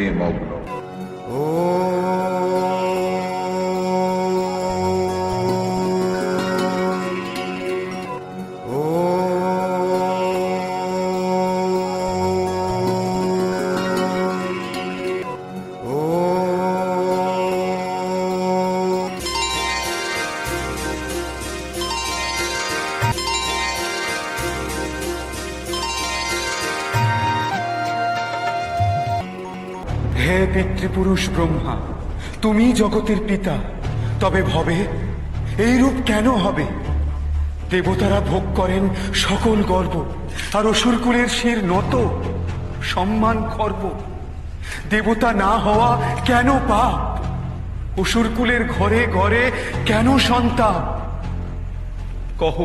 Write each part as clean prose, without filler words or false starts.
ধ্যানে মগ্ন। হে পিতৃপুরুষ ব্রহ্মা, তুমি জগতের পিতা, তবে ভবে এই রূপ কেন হবে? দেবতারা ভোগ করেন সকল গর্ব, আর অসুরকুলের শির নত, সম্মান খর্ব। দেবতা না হওয়া কেন পাপ? অসুরকুলের ঘরে ঘরে কেন সন্তাপ? কহ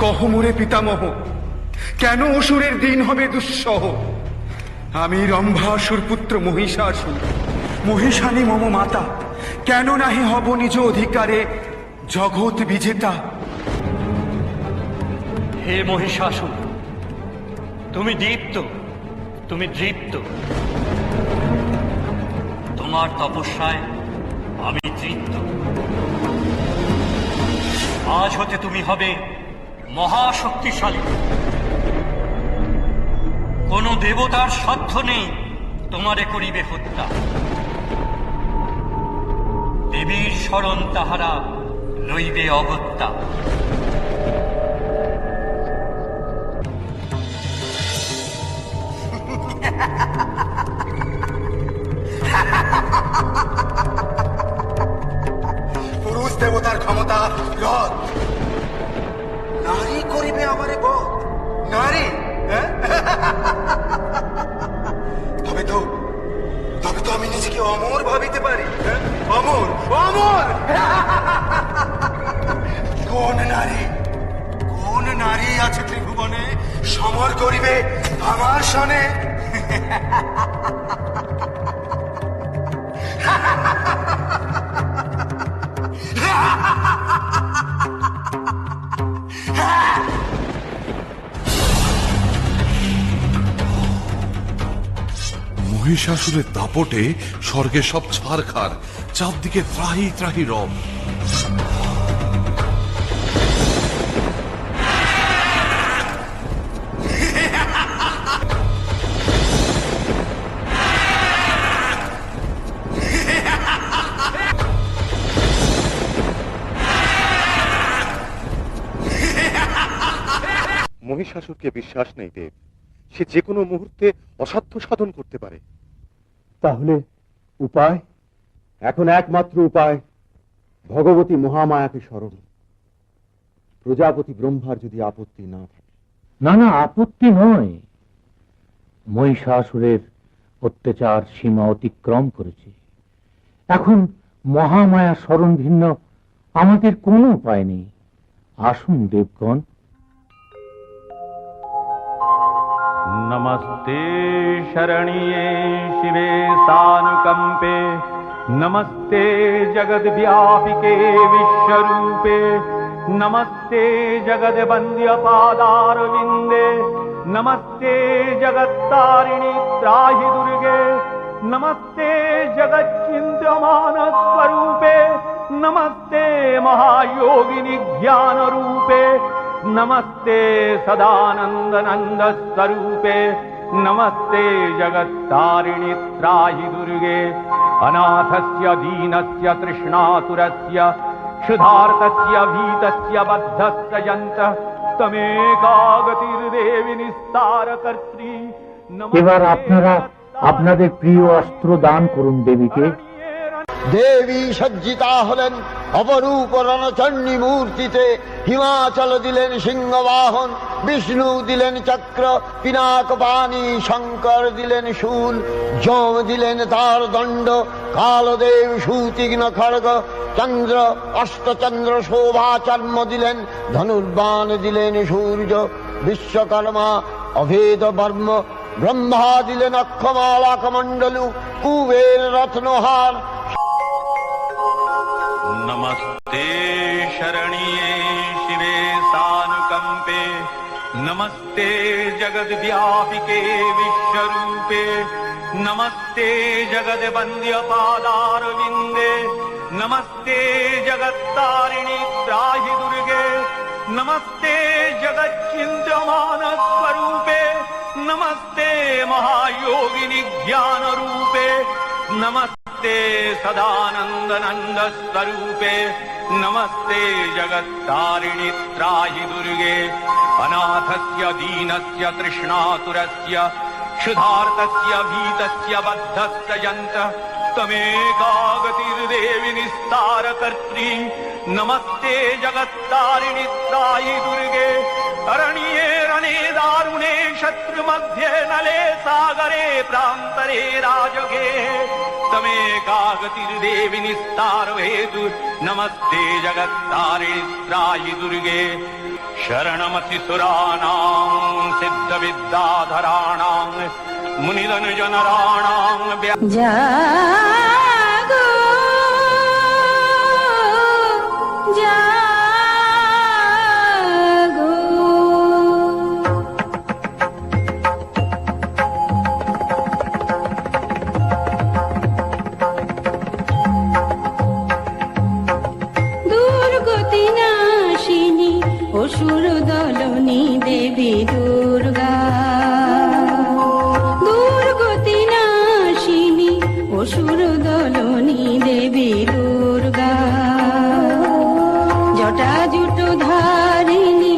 কহ মোরে পিতামহ, কেন অসুরের দিন হবে দুঃসহ? আমি রম্ভাসুর পুত্র মহিষাসুর, মহিষানী মম মাতা, কেন নাহি হব নিজ অধিকারে জগৎ বিজেতা? হে মহিষাসুর, তুমি দীপ্ত, তুমি দৃপ্ত। তোমার তপস্যায় আমি তৃপ্ত। আজ হতে তুমি হবে মহাশক্তিশালী। কোন দেবতার সাধ্য নেই তোমারে করিবে হত্যা। দেবীর শরণ তাহারা লইবে অগত্যা। পুরুষ দেবতার ক্ষমতা রথ, নারী করিবে আমারে বধ। নারী তবে তো আমি নিজেকে অমর ভাবিতে পারি। অমর অমর কোন নারী আছে ত্রিভুবনে সমর করিবে আমার সনে? মহিষাসুরের দাপটে স্বর্গে সব ছারখার, চারদিকে ত্রাহি ত্রাহি রব। মহিষাসুরকে বিশ্বাস নেই দেব, সে যে কোনো মুহূর্তে অসাধ্য সাধন করতে পারে। তাহলে উপায়? এখন একমাত্র উপায় ভগবতী মহামায়াকে স্মরণ। প্রজাপতি ব্রহ্মার যদি আপত্তি না থাকে। না না, আপত্তি নয়। মহিষাসুরের অত্যাচার সীমা অতিক্রম করেছে। এখন মহামায়া স্মরণ ভিন্ন আমাদের কোনো উপায় নেই। আসুন দেবগণ। नमस्ते शरण्ये शिवे सानुकंपे, नमस्ते जगद्व्यापिके विश्वरूपे, नमस्ते जगद्वन्द्य पादारविन्दे, नमस्ते जगत्तारिणि त्राहि दुर्गे, नमस्ते जगच्चिन्त्यमान स्वरूपे, नमस्ते महायोगिनि ज्ञान रूपे, नमस्ते सदानंद नंद स्वरूपे, नमस्ते जगत्तारिणि त्राहि दुर्गे, अनाथस्य दीनस्य तृष्णातुरस्य क्षुधार्तस्य भीतस्य बद्धस्य यन्तः तमेका गतिर्देवि निस्तारकर्त्री। এবার আপনারা আপনাদের প্রিয় অস্ত্র দান করুন দেবীকে। দেবী সজ্জিতা হলেন অপরূপ রণচণ্ডী মূর্তিতে। হিমাচল দিলেন সিংহবাহন, বিষ্ণু দিলেন চক্র পিনাক পানি, শঙ্কর দিলেন শূল, যম দিলেন তার দণ্ড, কালদেব সুতীক্ষ্ণ খড়গ, চন্দ্র অষ্টচন্দ্র শোভাচর্ম দিলেন, ধনুর্বাণ দিলেন সূর্য, বিশ্বকর্মা অভেদ বর্ম, ব্রহ্মা দিলেন অক্ষমালা কমণ্ডলু, কুবের রত্নহার। नमस्ते शरण्ये शिवे सानुकंपे, नमस्ते जगद्व्यापिके विश्वरूपे, नमस्ते जगद्वन्द्य पादारविन्दे नमस्ते जगत्तारिणि त्राहि दुर्गे नमस्ते जगच्चिन्त्यमान स्वरूपे नमस्ते महायोगिनि ज्ञान रूपे नमस्ते सदानंद स्वरूपे नमस्ते जगत्तारिणि त्राहि दुर्गे अनाथस्य दीनस्य तृष्णातुरस्य क्षुधार्तस्य भीतस्य बद्धस्य यन्त्रः तमेका गतिर्देवि निस्तारकर्त्री नमस्ते जगत्तारिणि त्राहि दुर्गे अरण्ये रणे दारुणे शत्रुमध्ये नले सागरे प्रान्तरे राजगे तमेका गतिर्देवि निस्तारो हेतु नमस्ते जगत्तारिणि त्राहि दुर्गे शरणमसि सुराणां सिद्धविद्याधराणां मुनिजनराणां जागो जागो दुर्गति नाशिनी असुर दलनी देवी दुर्गा दुर्गति नाशिनी असुर दलनी देवी दुर्गा जटा जुट धारिणी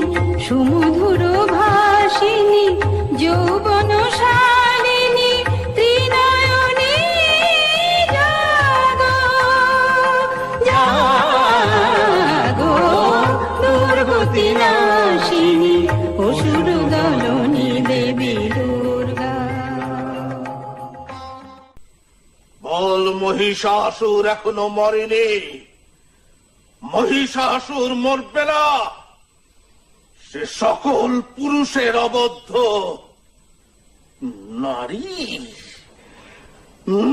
सुमधुर भाषिणी যৌবন শালিনী ত্রিনয়নী জাগো জাগো দুর্গতি নাশিনী অসুর দলনী দেবী দুর্গা। বল মহিষাসুর এখনো মরেনি, মহিষাসুর মরবে না, সে সকল পুরুষের অবদ্ধ নারী,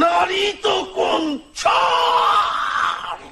নারী তো কোন ছাড়।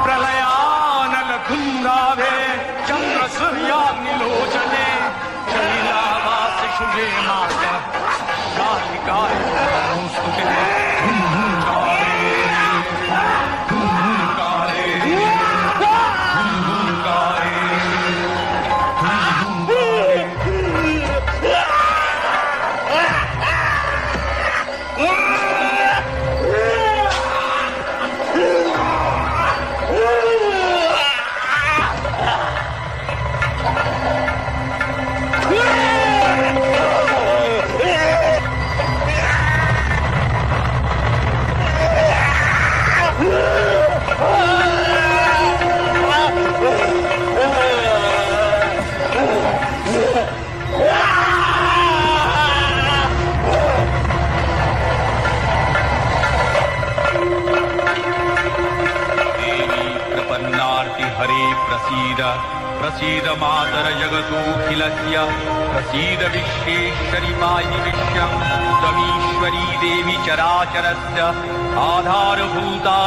प्रलयानल धुंगावे चंद्र सूर्याग्निलोचने शैलावास शुभे माता कालिकाय नमोस्तुते हरे प्रसीद प्रसीद मातर जगतोऽखिलस्य प्रसीद विश्वेश्वरि पाहि विश्वं त्वमीश्वरी देवी चराचरस्य आधारभूता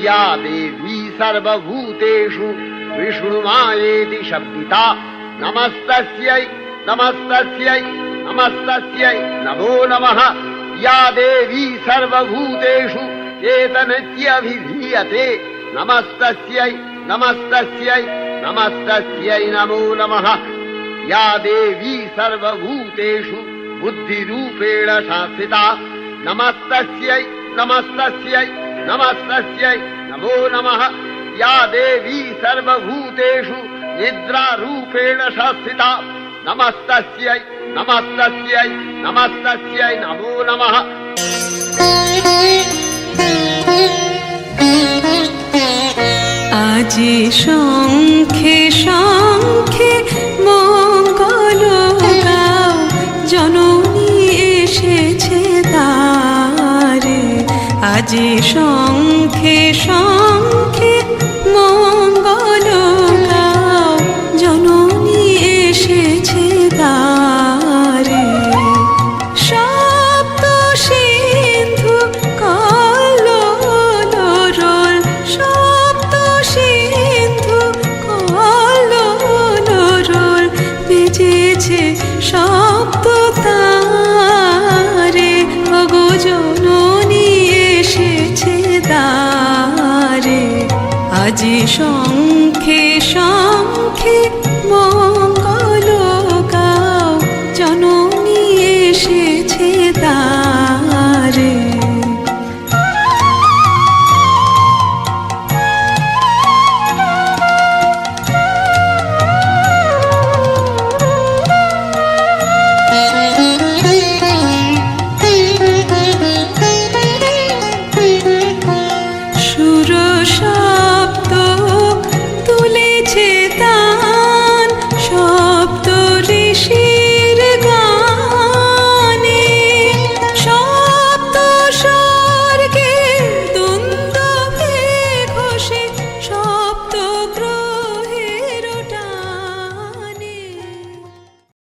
या देवी सर्वभूतेषु विष्णुमायेति शब्दिता नमस्तस्यै नमस्तस्यै नमस्तस्यै नमो नमः। या देवी सर्वभूतेषु चेतनस्यभिधीयते नमस्तस्यै नमस्तस्यै नमस्तस्यै नमो नमः। या देवी सर्वभूतेषु बुद्धिरूपेण संस्थिता नमस्तस्यै नमस्तस्यै नमस्तस्यै नमो नमः। या देवी सर्वभूतेषु निद्रारूपेण शास्त्रिता नमस्तस्यै नमस्तस्यै नमस्तस्यै नमो नमः। আজি শঙ্খে শঙ্খে মঙ্গল গাও, জননী এসেছে দ্বারে। আজি শঙ্খে শঙ্খে মঙ্গল গাও, জননী এসেছে দ্বারে। সপ্ত সিন্ধু কল্লোল, সপ্ত সিন্ধু কল্লোল, বেজেছে সপ্ত তারে। ওগো জননী এসেছে দ্বারে। আজি সঙ্গ